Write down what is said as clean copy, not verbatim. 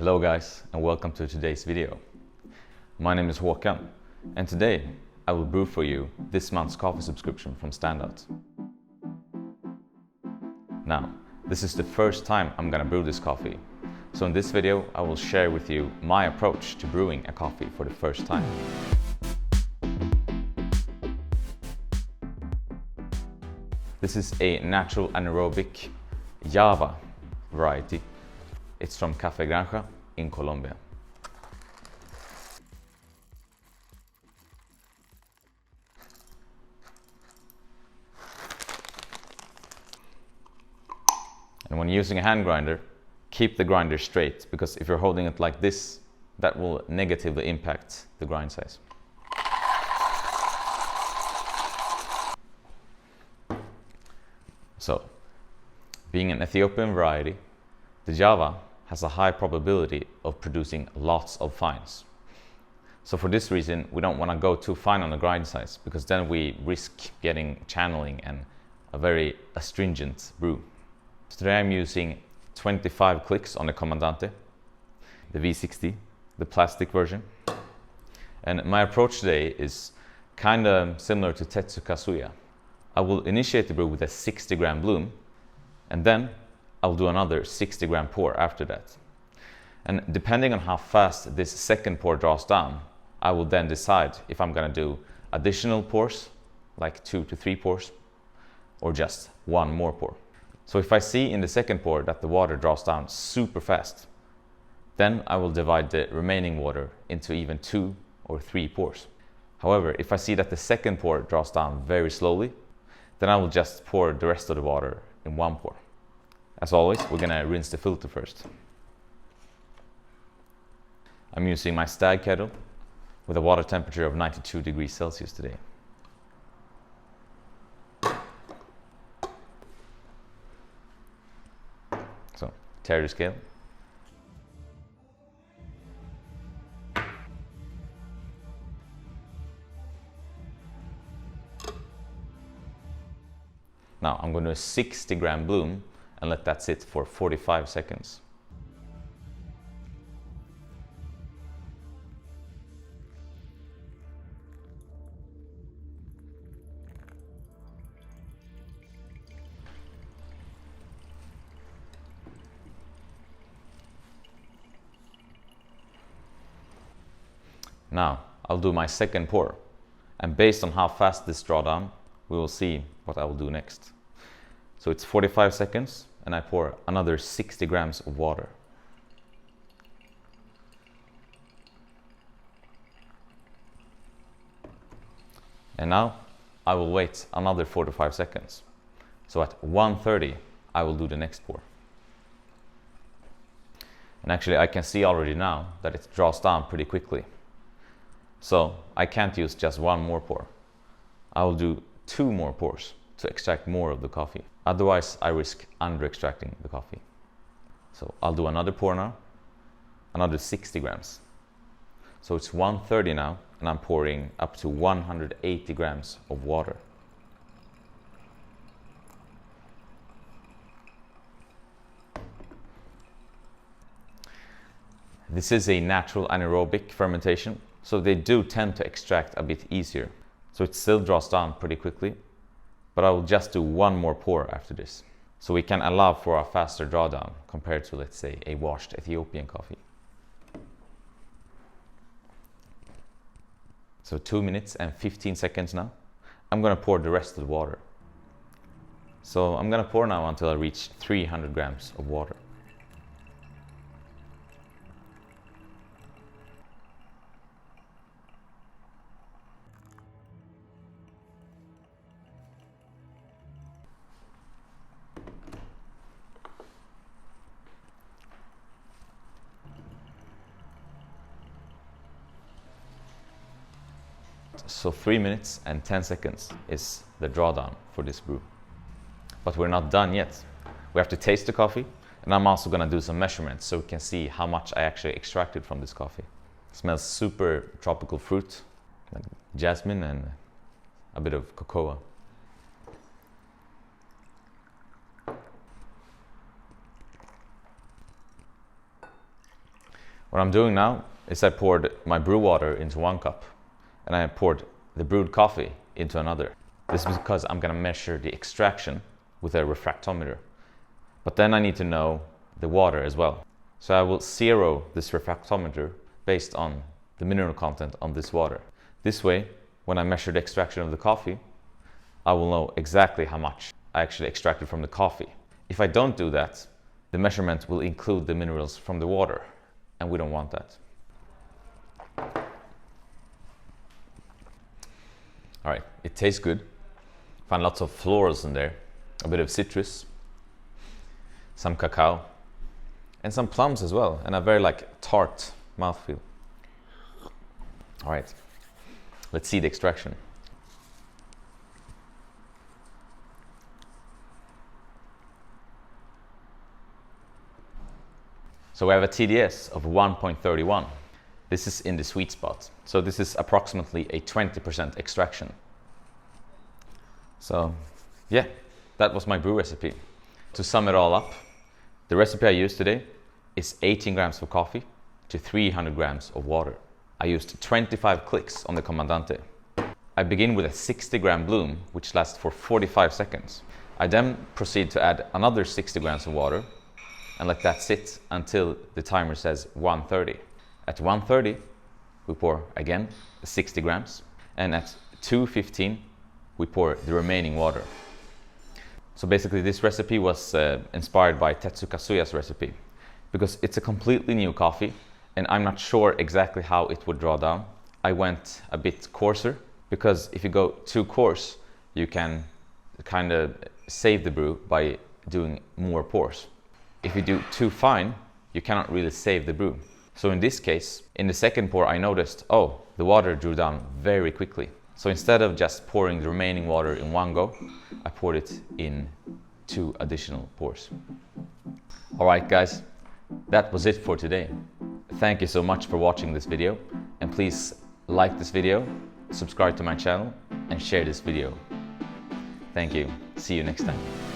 Hello guys, and welcome to today's video. My name is Håkan, and today I will brew for you this month's coffee subscription from Standout. Now, this is the first time I'm gonna brew this coffee, so in this video I will share with you my approach to brewing a coffee for the first time. This is a natural anaerobic Java variety. It's from Café Granja in Colombia. And when using a hand grinder, keep the grinder straight, because if you're holding it like this, that will negatively impact the grind size. So, being an Ethiopian variety, the Java has a high probability of producing lots of fines. So for this reason, we don't want to go too fine on the grind size, because then we risk getting channeling and a very astringent brew. So today I'm using 25 clicks on the Comandante, the V60, the plastic version. And my approach today is kind of similar to Tetsu Kazuya. I will initiate the brew with a 60 gram bloom, and then I'll do another 60 gram pour after that. And depending on how fast this second pour draws down, I will then decide if I'm gonna do additional pours, like 2 to 3 pours, or just one more pour. So if I see in the second pour that the water draws down super fast, then I will divide the remaining water into even 2 or 3 pours. However, if I see that the second pour draws down very slowly, then I will just pour the rest of the water in one pour. As always, we're gonna rinse the filter first. I'm using my Stag kettle with a water temperature of 92 degrees Celsius today. So, tare the scale. Now I'm going to do a 60 gram bloom and let that sit for 45 seconds. Now I'll do my second pour, and based on how fast this draws down, we will see what I will do next. So it's 45 seconds, and I pour another 60 grams of water. And now I will wait another 45 seconds. So at 1:30, I will do the next pour. And actually I can see already now that it draws down pretty quickly. So I can't use just one more pour. I will do 2 more pours to extract more of the coffee. Otherwise, I risk under-extracting the coffee. So I'll do another pour now, another 60 grams. So it's 1:30 now, and I'm pouring up to 180 grams of water. This is a natural anaerobic fermentation, so they do tend to extract a bit easier. So it still draws down pretty quickly, but I will just do one more pour after this. So we can allow for a faster drawdown compared to, let's say, a washed Ethiopian coffee. So 2 minutes and 15 seconds now. I'm gonna pour the rest of the water. So I'm gonna pour now until I reach 300 grams of water. So 3 minutes and 10 seconds is the drawdown for this brew. But we're not done yet. We have to taste the coffee, and I'm also gonna do some measurements so we can see how much I actually extracted from this coffee. It smells super tropical fruit, like jasmine and a bit of cocoa. What I'm doing now is I poured my brew water into 1 cup and I poured the brewed coffee into another. This is because I'm going to measure the extraction with a refractometer. But then I need to know the water as well. So I will zero this refractometer based on the mineral content on this water. This way, when I measure the extraction of the coffee, I will know exactly how much I actually extracted from the coffee. If I don't do that, the measurement will include the minerals from the water, and we don't want that. All right, it tastes good. Find lots of florals in there, a bit of citrus, some cacao, and some plums as well, and a very tart mouthfeel. All right, let's see the extraction. So we have a TDS of 1.31. This is in the sweet spot. So this is approximately a 20% extraction. So yeah, that was my brew recipe. To sum it all up, the recipe I used today is 18 grams of coffee to 300 grams of water. I used 25 clicks on the Comandante. I begin with a 60 gram bloom, which lasts for 45 seconds. I then proceed to add another 60 grams of water and let that sit until the timer says 1:30. At 1:30, we pour again 60 grams, and at 2:15, we pour the remaining water. So basically this recipe was inspired by Tetsuka Suya's recipe, because it's a completely new coffee and I'm not sure exactly how it would draw down. I went a bit coarser, because if you go too coarse, you can kind of save the brew by doing more pours. If you do too fine, you cannot really save the brew. So in this case, in the second pour, I noticed, oh, the water drew down very quickly. So instead of just pouring the remaining water in one go, I poured it in 2 additional pours. All right, guys, that was it for today. Thank you so much for watching this video, and please like this video, subscribe to my channel, and share this video. Thank you. See you next time.